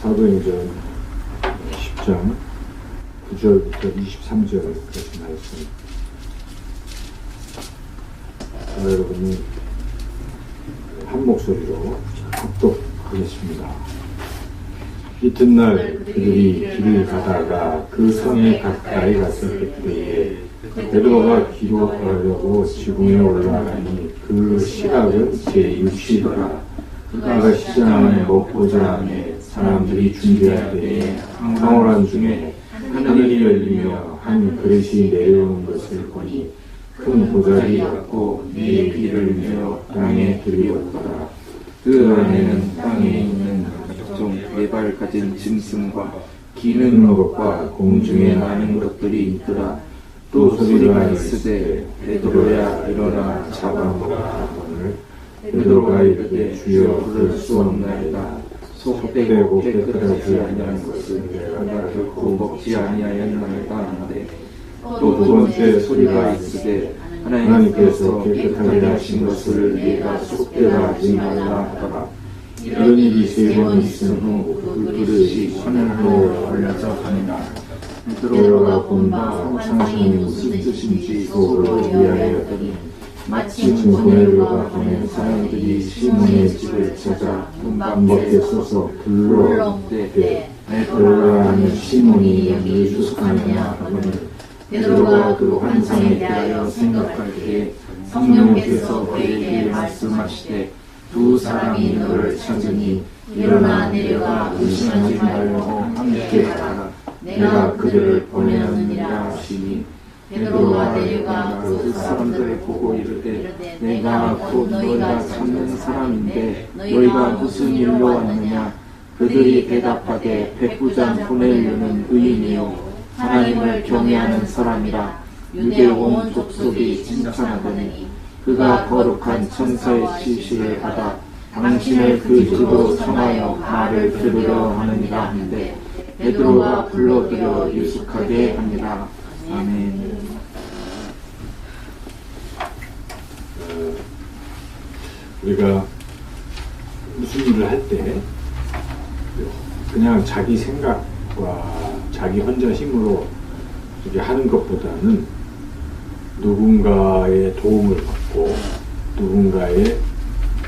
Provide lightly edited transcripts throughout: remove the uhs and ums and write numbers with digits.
사도행전 10장 9절부터 23절까지 말씀. 여러분이 한 목소리로 합독하겠습니다. 이튿날 그들이 길을 가다가 그 성에 가까이 갔을 때에 베드로가 기도하려고 지붕에 올라가니 그 시각은 제6시더라. 그가 시장을 먹고자 하매 사람들이 준비할 때에 황홀한 중에 하늘이 열리며 한 그릇이 내려오는 것을 보니 큰 보자기 같고 위에 비를 메어 땅에 들이었더라. 그 안에는 땅에 있는 각종 네발 가진 짐승과 기는 것과 공중에 나는 것들이 있더라. 또 소리가 있으되 베드로야 일어나 잡아먹으라 하거늘 베드로가 이르되 주여 그럴 수 없나이다. 속되고 깨끗하지 아니한 것을 내가 결코 먹지 아니하였나이다 하는데 또 두 번째 소리가 있으되 하나님께서 깨끗하게 하신 것을 네가 속되라 하지 말라 하더라. 이런 일이 세 번 있은 후 그 그릇이 하늘로 올려져 가니라. 베드로가 본 바 환상이 무슨 뜻인지 속으로 이해하였더니 마침 고넬료가 보낸 사람들이 시몬의 집을 찾아 문방 밖에 서서 불러대 베드로라 하는 시몬이 여기 수숙하느냐 하거늘 베드로가 그 환상에 대하여 생각할 때에 성령께서 그에게 말씀하시되 두 사람이 너를 찾으니 일어나 내려가 의심하지 말고 함께 가라. 내가 그들을 보내었느니라 하시니 베드로가 내려가 그 사람들을 보고 이르되 내가 곧 너희가 찾는 사람인데 너희가 무슨 일로 왔느냐. 그들이 대답하되 백부장 고넬료는 의인이요 하나님을 경외하는 사람이라. 유대 온 족속이 칭찬하더니 그가 거룩한 천사의 지시를 받아 당신을 그 집으로 청하여 말을 들으려 하느니라 하는데 베드로가 불러들여 유숙하게 합니다. 아멘. 우리가 무슨 일을 할 때 그냥 자기 생각과 자기 혼자 힘으로 이렇게 하는 것보다는 누군가의 도움을 받고 누군가의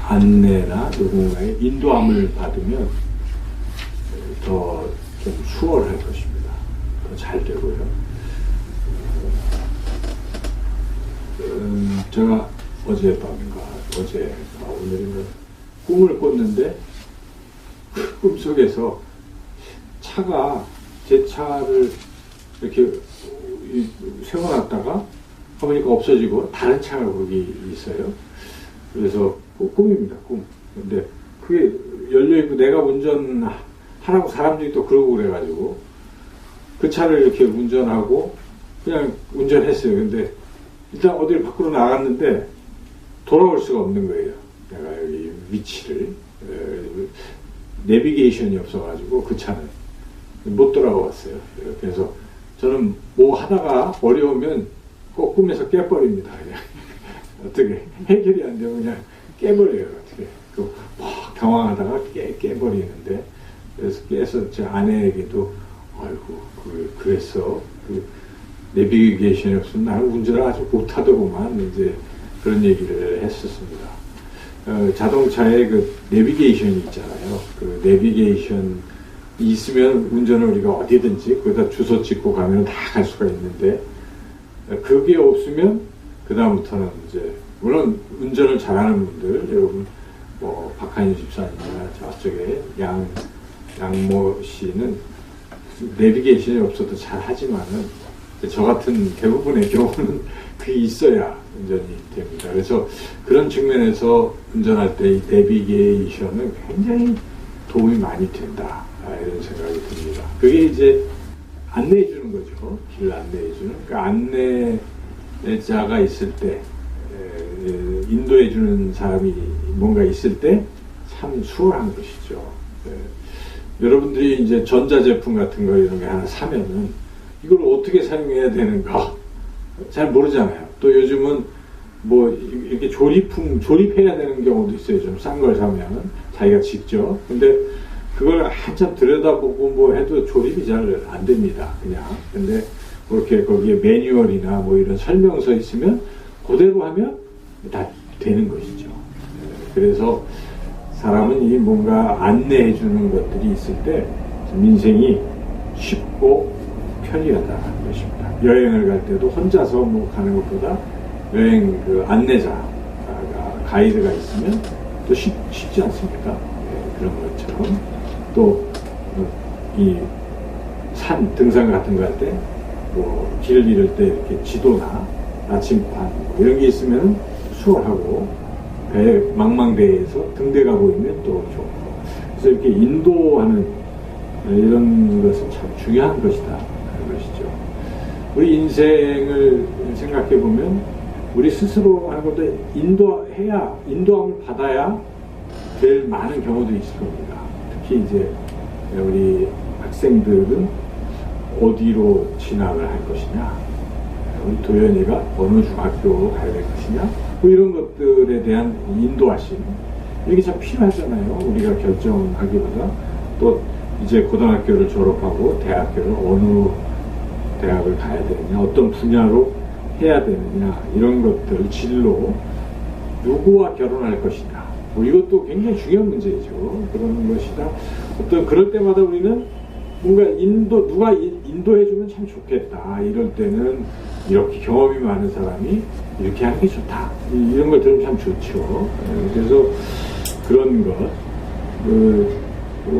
안내나 누군가의 인도함을 받으면 더 좀 수월할 것입니다. 더 잘 되고요. 제가 어젯밤인가 오늘인가 꿈을 꿨는데 그 꿈속에서 제 차를 이렇게 세워놨다가 가보니까 없어지고 다른 차가 거기 있어요. 그래서 꿈입니다. 꿈. 근데 그게 열려있고 내가 운전하라고 사람들이 또 그러고 그래가지고 그 차를 이렇게 운전하고 그냥 운전했어요. 근데 일단 어디를 밖으로 나갔는데 돌아올 수가 없는 거예요. 내가 여기 위치를 내비게이션이 없어가지고 그 차는 못 돌아왔어요. 그래서 저는 뭐 하다가 어려우면 꼭 꿈에서 깨버립니다. 그냥 어떻게 해결이 안 되면 그냥 깨버려요. 어떻게 막 당황하다가 깨버리는데 그래서 깨서 제 아내에게도 아이고 그랬어. 내비게이션이 없으면 나는 운전을 아주 못하더구만 이제 그런 얘기를 했었습니다. 자동차에 그 내비게이션이 있잖아요. 그 내비게이션 있으면 운전을 우리가 어디든지 거기다 주소 찍고 가면 다 갈 수가 있는데 그게 없으면 그 다음부터는 이제 물론 운전을 잘하는 분들 여러분 뭐 박한희 집사님이나 저쪽에 양모 씨는 내비게이션이 없어도 잘 하지만은 저 같은 대부분의 경우는 그게 있어야 운전이 됩니다. 그래서 그런 측면에서 운전할 때 이 내비게이션은 굉장히 도움이 많이 된다. 이런 생각이 듭니다. 그게 이제 안내해 주는 거죠. 길 안내해 주는. 그 안내자가 있을 때, 인도해 주는 사람이 뭔가 있을 때 참 수월한 것이죠. 여러분들이 이제 전자제품 같은 거 이런 게 하나 사면은 이걸 어떻게 사용해야 되는가 잘 모르잖아요. 또 요즘은 뭐 이렇게 조립해야 되는 경우도 있어요. 좀 싼 걸 사면 자기가 직접. 근데 그걸 한참 들여다보고 뭐 해도 조립이 잘 안 됩니다. 그냥. 근데 그렇게 거기에 매뉴얼이나 뭐 이런 설명서 있으면 그대로 하면 다 되는 것이죠. 그래서 사람은 이 뭔가 안내해 주는 것들이 있을 때 인생이 쉽고 편리하다는 것입니다. 여행을 갈 때도 혼자서 뭐 가는 것보다 여행 그 안내자가 가이드가 있으면 또 쉽지 않습니까? 네, 그런 것처럼 또 이 산 등산 같은 거 할 때 뭐 길을 잃을 때 이렇게 지도나 나침반 뭐 이런 게 있으면 수월하고 배 망망대해에서 등대가 보이면 또 좋고 그래서 이렇게 인도하는 이런 것은 참 중요한 것이다 하는 것이죠. 우리 인생을 생각해 보면 우리 스스로 하는 것도 인도함을 받아야 될 많은 경우도 있을 겁니다. 특히 이제 우리 학생들은 어디로 진학을 할 것이냐, 우리 도연이가 어느 중학교로 가야 될 것이냐, 뭐 이런 것들에 대한 인도하심, 이게 참 필요하잖아요. 우리가 결정하기보다 또 이제 고등학교를 졸업하고 대학교를 어느 대학을 가야 되느냐, 어떤 분야로 해야 되느냐, 이런 것들, 진로, 누구와 결혼할 것이냐, 뭐 이것도 굉장히 중요한 문제죠. 그런 것이다. 어떤 그럴 때마다 우리는 뭔가 누가 인도해주면 참 좋겠다. 이럴 때는 이렇게 경험이 많은 사람이 이렇게 하는 게 좋다. 이런 걸 들으면 참 좋죠. 그래서 그런 것,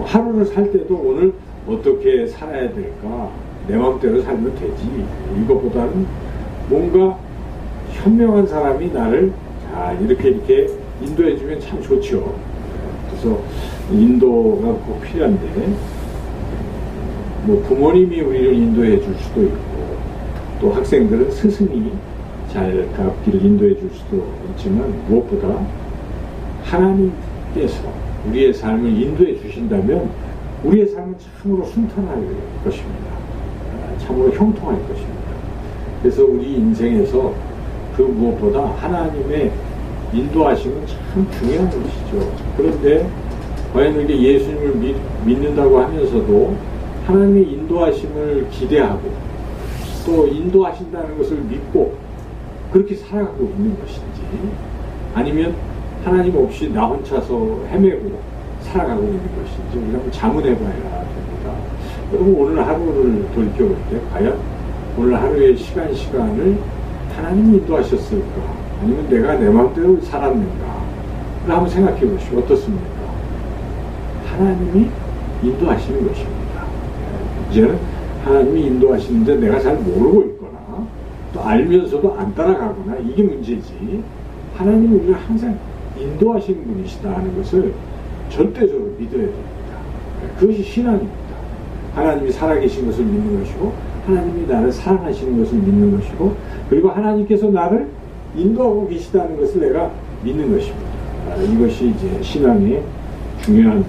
하루를 살 때도 오늘 어떻게 살아야 될까? 내 마음대로 살면 되지. 이것보다는 뭔가 현명한 사람이 나를 이렇게 인도해주면 참 좋죠. 그래서 인도가 꼭 필요한데, 뭐 부모님이 우리를 인도해 줄 수도 있고, 또 학생들은 스승이 잘 그 앞길을 인도해 줄 수도 있지만, 무엇보다 하나님께서 우리의 삶을 인도해 주신다면 우리의 삶은 참으로 순탄할 것입니다. 참으로 형통할 것입니다. 그래서 우리 인생에서 그 무엇보다 하나님의 인도하심은 참 중요한 것이죠. 그런데 과연 이게 예수님을 믿는다고 하면서도 하나님의 인도하심을 기대하고 또 인도하신다는 것을 믿고 그렇게 살아가고 있는 것인지, 아니면 하나님 없이 나 혼자서 헤매고 살아가고 있는 것인지 우리가 한번 자문해 봐야 됩니다. 여러분, 오늘 하루를 돌이켜볼 때 과연 오늘 하루의 시간을 하나님이 인도하셨을까, 아니면 내가 내 마음대로 살았는가, 한번 생각해 보시오. 어떻습니까? 하나님이 인도하시는 것입니다. 이제는 하나님이 인도하시는데 내가 잘 모르고 있거나 또 알면서도 안 따라가거나 이게 문제지, 하나님은 우리가 항상 인도하시는 분이시다 하는 것을 절대적으로 믿어야 됩니다. 그것이 신앙입니다. 하나님이 살아계신 것을 믿는 것이고, 하나님이 나를 사랑하시는 것을 믿는 것이고, 그리고 하나님께서 나를 인도하고 계시다는 것을 내가 믿는 것입니다. 이것이 이제 신앙의 중요한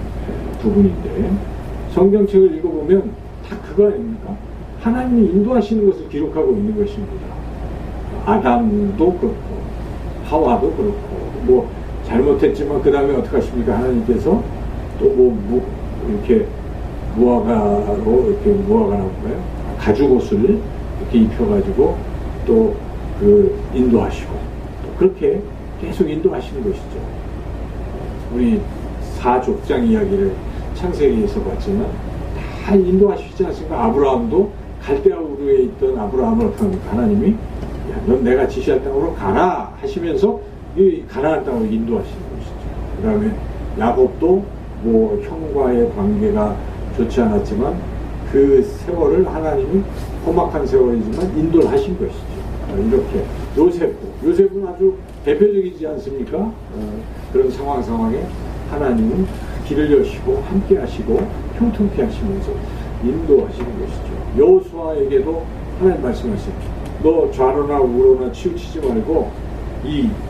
부분인데, 성경책을 읽어보면 다 그거 아닙니까? 하나님이 인도하시는 것을 기록하고 있는 것입니다. 아담도 그렇고 하와도 그렇고, 뭐 잘못했지만 그 다음에 어떻게 하십니까? 하나님께서 또 이렇게 무화과로 이렇게 무화과라고 할까요? 가죽옷을 이렇게 입혀가지고 또 그 인도하시고, 또 그렇게 계속 인도하시는 것이죠. 우리 4족장 이야기를 창세기에서 봤지만 다 인도하시지 않습니까? 아브라함도 갈대아 우르에 있던 아브라함을 어떻게 합니까? 하나님이 넌 내가 지시할 땅으로 가라 하시면서 이 가나안 땅으로 인도하시는 것이죠. 그 다음에 야곱도 뭐 형과의 관계가 좋지 않았지만 그 세월을 하나님이 험악한 세월이지만 인도를 하신 것이죠. 이렇게 요셉은 아주 대표적이지 않습니까? 그런 상황에 하나님은 길을 여시고 함께 하시고 형통케 하시면서 인도하시는 것이죠. 여호수아에게도 하나님 말씀하시죠. 너 좌로나 우로나 치우치지 말고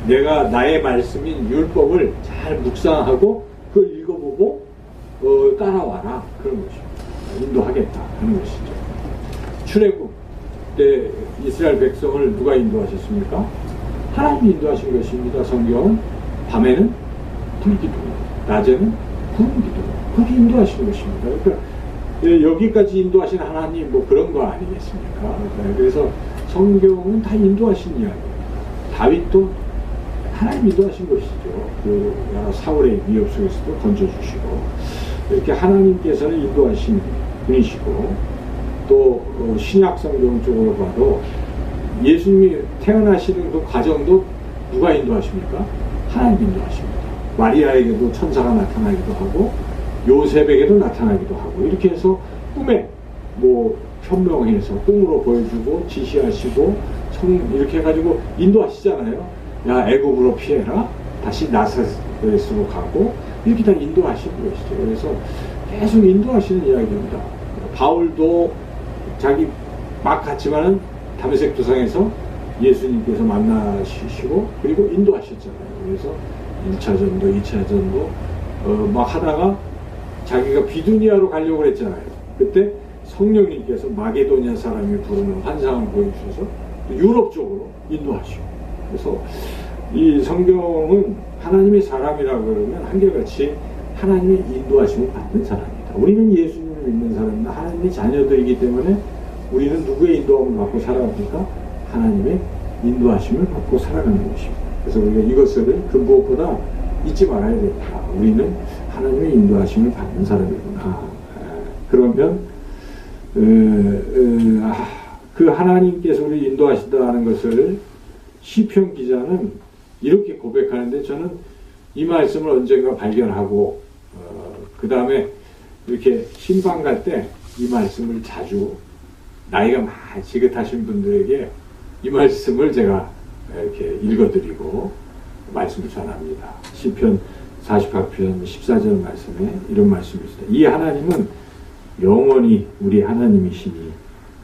내가 나의 말씀인 율법을 잘 묵상하고 그걸 읽어보고 따라와라, 그런 것입니다. 인도하겠다 하는 것이죠. 출애굽 때 이스라엘 백성을 누가 인도하셨습니까? 하나님이 인도하신 것입니다. 성경은 밤에는 불기둥, 낮에는 그런 기도. 그렇게 인도하시는 것입니다. 그러니까 여기까지 인도하신 하나님 뭐 그런 거 아니겠습니까? 그래서 성경은 다 인도하신 이야기입니다. 다윗도 하나님 인도하신 것이죠. 그 사울의 위협 속에서도 건져주시고 이렇게 하나님께서는 인도하신 분이시고 또 신약 성경 쪽으로 봐도 예수님이 태어나시는 그 과정도 누가 인도하십니까? 하나님 인도하십니다. 마리아에게도 천사가 나타나기도 하고 요셉에게도 나타나기도 하고 이렇게 해서 꿈에 뭐 현명해서 꿈으로 보여주고 지시하시고 이렇게 해가지고 인도하시잖아요. 야 애굽으로 피해라. 다시 나사렛으로 가고 이렇게 다 인도하시는 것이죠. 그래서 계속 인도하시는 이야기입니다. 바울도 자기 막 갔지만은 다메섹 도상에서 예수님께서 만나시고 그리고 인도하셨잖아요. 그래서 1차 전도, 2차 전도 막 하다가 자기가 비두니아로 가려고 했잖아요. 그때 성령님께서 마게도냐 사람이 부르는 환상을 보여주셔서 유럽 쪽으로 인도하시고 그래서 이 성경은 하나님의 사람이라 그러면 한결같이 하나님의 인도하심을 받는 사람이다. 우리는 예수님을 믿는 사람이나 하나님의 자녀들이기 때문에 우리는 누구의 인도함을 받고 살아갑니까? 하나님의 인도하심을 받고 살아가는 것입니다. 그래서 우리가 이것을 그 무엇보다 잊지 말아야 됩니다. 우리는 하나님의 인도하심을 받는 사람이구나. 그러면 그 하나님께서 우리 인도하신다는 것을 시편 기자는 이렇게 고백하는데 저는 이 말씀을 언젠가 발견하고 그 다음에 이렇게 신방 갈 때 이 말씀을 자주 나이가 많이 지긋하신 분들에게 이 말씀을 제가 이렇게 읽어드리고 말씀을 전합니다. 시편 48편 14절 말씀에 이런 말씀이 있습니다. 이 하나님은 영원히 우리 하나님이시니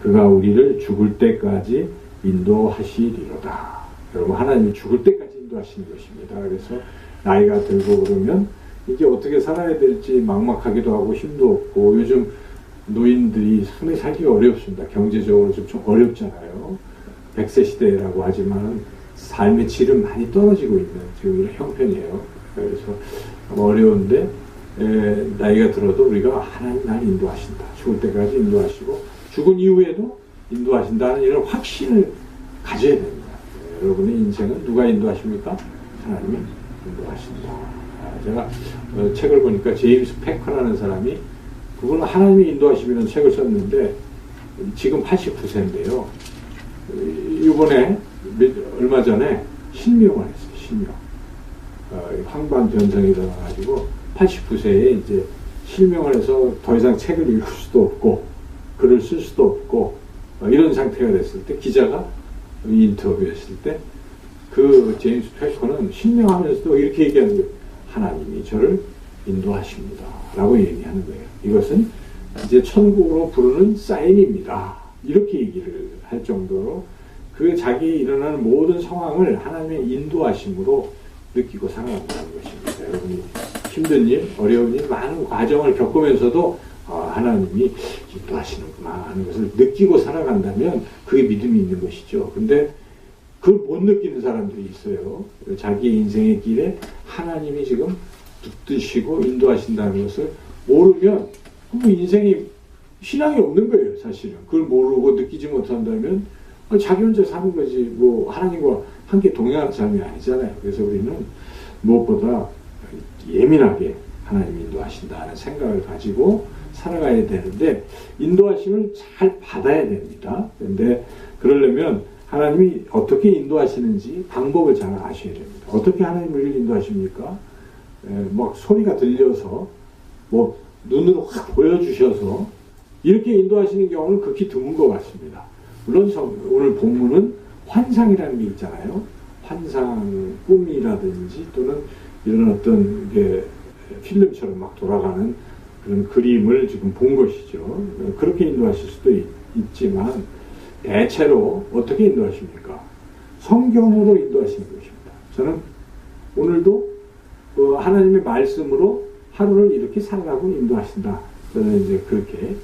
그가 우리를 죽을 때까지 인도하시리로다. 여러분 하나님이 죽을 때까지 인도하시는 것입니다. 그래서 나이가 들고 그러면 이게 어떻게 살아야 될지 막막하기도 하고 힘도 없고 요즘 노인들이 상당히 살기가 어렵습니다. 경제적으로 좀 어렵잖아요. 100세 시대라고 하지만 삶의 질은 많이 떨어지고 있는 지금 이런 형편이에요. 그래서 어려운데 나이가 들어도 우리가 하나님 날 인도하신다. 죽을 때까지 인도하시고 죽은 이후에도 인도하신다는 이런 확신을 가져야 됩니다. 여러분의 인생은 누가 인도하십니까? 하나님이 인도하신다. 제가 책을 보니까 제임스 패커라는 사람이 그분은 하나님이 인도하시면 책을 썼는데 지금 89세인데요. 이번에 얼마 전에 실명을 했어요. 실명. 황반 변성이 일어나가지고 89세에 이제 실명을 해서 더 이상 책을 읽을 수도 없고 글을 쓸 수도 없고 이런 상태가 됐을 때 기자가 인터뷰했을 때 그 제임스 패커는 실명하면서도 이렇게 얘기하는 거예요. 하나님이 저를 인도하십니다. 라고 얘기하는 거예요. 이것은 이제 천국으로 부르는 사인입니다. 이렇게 얘기를 할 정도로 그 자기 일어나는 모든 상황을 하나님의 인도하심으로 느끼고 살아간다는 것입니다. 여러분이 힘든 일, 어려운 일, 많은 과정을 겪으면서도 하나님이 인도하시는구나 하는 것을 느끼고 살아간다면 그게 믿음이 있는 것이죠. 근데 그걸 못 느끼는 사람들이 있어요. 자기 인생의 길에 하나님이 지금 붙드시고 인도하신다는 것을 모르면 그 인생이 신앙이 없는 거예요. 사실은 그걸 모르고 느끼지 못한다면 자기 혼자 사는 거지 뭐 하나님과 함께 동행하는 삶이 아니잖아요. 그래서 우리는 무엇보다 예민하게 하나님 인도하신다는 생각을 가지고 살아가야 되는데 인도하심을 잘 받아야 됩니다. 그런데 그러려면 하나님이 어떻게 인도하시는지 방법을 잘 아셔야 됩니다. 어떻게 하나님 우리를 인도하십니까? 막 소리가 들려서 뭐 눈으로 확 보여주셔서 이렇게 인도하시는 경우는 극히 드문 것 같습니다. 물론 오늘 본문은 환상이라는 게 있잖아요. 환상 꿈이라든지 또는 이런 어떤 게 필름처럼 막 돌아가는 그런 그림을 지금 본 것이죠. 그렇게 인도하실 수도 있지만 대체로 어떻게 인도하십니까? 성경으로 인도하시는 것입니다. 저는 오늘도 하나님의 말씀으로 하루를 이렇게 살라고 인도하신다. 저는 이제 그렇게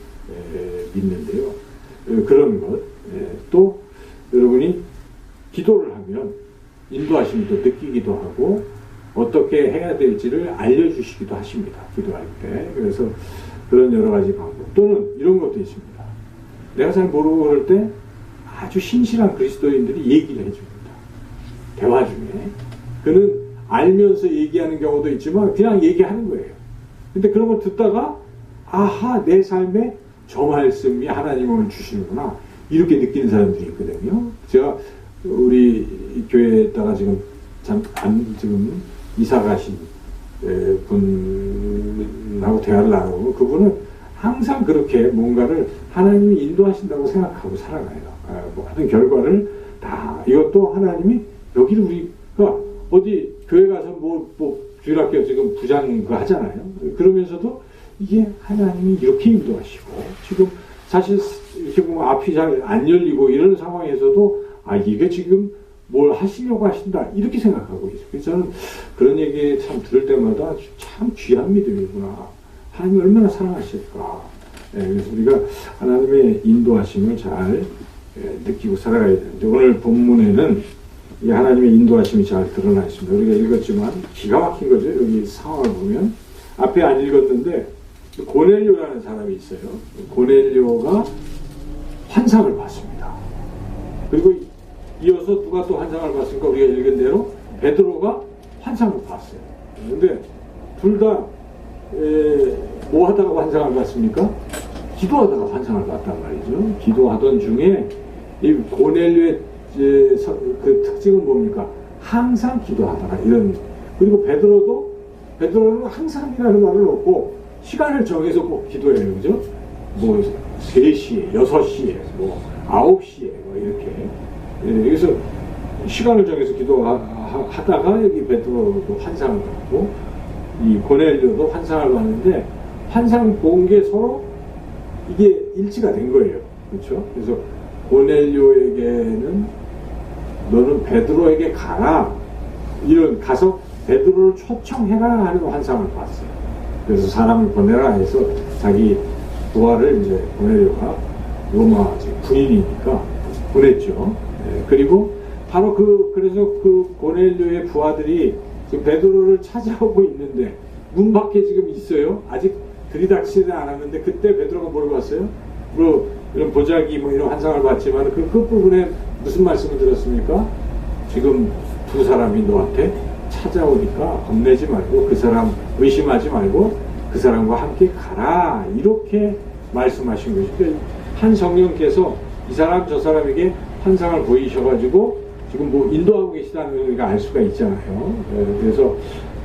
믿는데요. 그런 것. 또 여러분이 기도를 하면 인도하심도 느끼기도 하고 어떻게 해야 될지를 알려주시기도 하십니다. 기도할 때. 그래서 그런 여러 가지 방법. 또는 이런 것도 있습니다. 내가 잘 모르고 그럴 때 아주 신실한 그리스도인들이 얘기를 해줍니다. 대화 중에. 그는 알면서 얘기하는 경우도 있지만 그냥 얘기하는 거예요. 근데 그런 걸 듣다가 아하, 내 삶에 저 말씀이 하나님을 주시는구나, 이렇게 느끼는 사람들이 있거든요. 제가 우리 교회에다가 지금 지금 이사 가신 분하고 대화를 나누고, 그분은 항상 그렇게 뭔가를 하나님이 인도하신다고 생각하고 살아가요. 모든 결과를 다, 이것도 하나님이 여기를 우리가 어디 교회 가서 주일학교 지금 부장 하잖아요. 그러면서도 이게 하나님이 이렇게 인도하시고, 지금 사실 이렇게 보면 앞이 잘 안 열리고 이런 상황에서도 이게 지금 뭘 하시려고 하신다, 이렇게 생각하고 있어요. 그래서 저는 그런 얘기 참 들을 때마다 참 귀한 믿음이구나. 하나님이 얼마나 사랑하실까. 그래서 우리가 하나님의 인도하심을 잘 느끼고 살아가야 되는데, 오늘 본문에는 이 하나님의 인도하심이 잘 드러나 있습니다. 우리가 읽었지만 기가 막힌 거죠. 여기 상황을 보면 앞에 안 읽었는데 고넬료라는 사람이 있어요. 고넬료가 환상을 봤습니다. 그리고 이어서 누가 또 환상을 봤습니까? 우리가 읽은 대로 베드로가 환상을 봤어요. 그런데 둘 다 뭐 하다가 환상을 봤습니까? 기도하다가 환상을 봤단 말이죠. 기도하던 중에 이 고넬료의 그 특징은 뭡니까? 항상 기도하다가 이런. 그리고 베드로는 항상이라는 말을 없고 시간을 정해서 꼭 기도해요. 그죠? 3시에, 6시에, 9시에, 이렇게. 그래서 시간을 정해서 기도하다가 여기 베드로도 환상을 봤고, 이 고넬료도 환상을 봤는데, 환상 본 게 서로 이게 일치가 된 거예요. 그렇죠? 그래서 고넬료에게는 너는 베드로에게 가라, 가서 베드로를 초청해라 하는 환상을 봤어요. 그래서 사람을 보내라 해서 자기 부하를 이제 고넬료가 로마 군인이니까 보냈죠. 그리고 바로 그래서 그 고넬료의 부하들이 지금 베드로를 찾아오고 있는데 문 밖에 지금 있어요. 아직 들이닥치지는 않았는데, 그때 베드로가 뭘 봤어요? 이런 보자기 이런 환상을 봤지만 그 끝부분에 무슨 말씀을 들었습니까? 지금 두 사람이 너한테 찾아오니까 겁내지 말고, 그 사람 의심하지 말고 그 사람과 함께 가라, 이렇게 말씀하신 것이죠. 그러니까 한 성령께서 이 사람 저 사람에게 환상을 보이셔가지고 지금 인도하고 계시다는 걸 우리가 알 수가 있잖아요. 그래서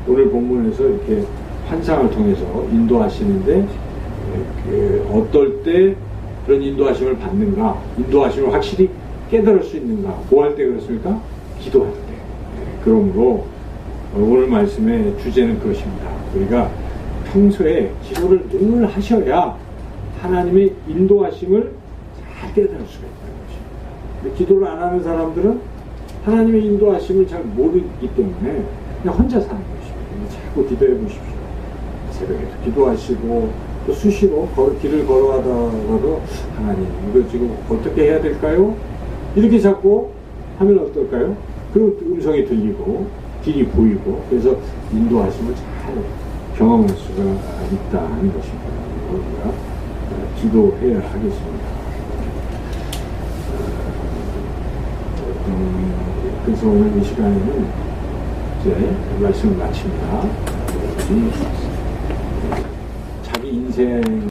오늘 본문에서 이렇게 환상을 통해서 인도하시는데, 어떨 때 그런 인도하심을 받는가, 인도하심을 확실히 깨달을 수 있는가, 뭐 할 때 그렇습니까? 기도할 때. 그러므로 오늘 말씀의 주제는 그것입니다. 우리가 평소에 기도를 늘 하셔야 하나님의 인도하심을 잘 깨달을 수가 있다는 것입니다. 근데 기도를 안 하는 사람들은 하나님의 인도하심을 잘 모르기 때문에 그냥 혼자 사는 것입니다. 자꾸 기도해 보십시오. 새벽에도 기도하시고, 또 수시로 길을 걸어가다가도 하나님, 이거 지금 어떻게 해야 될까요? 이렇게 자꾸 하면 어떨까요? 그리고 음성이 들리고 길이 보이고, 그래서 인도하심을 잘 경험할 수가 있다는 것입니다. 우리가 기도해야 하겠습니다. 그래서 오늘 이 시간에는 이제 말씀을 마칩니다. 자기 인생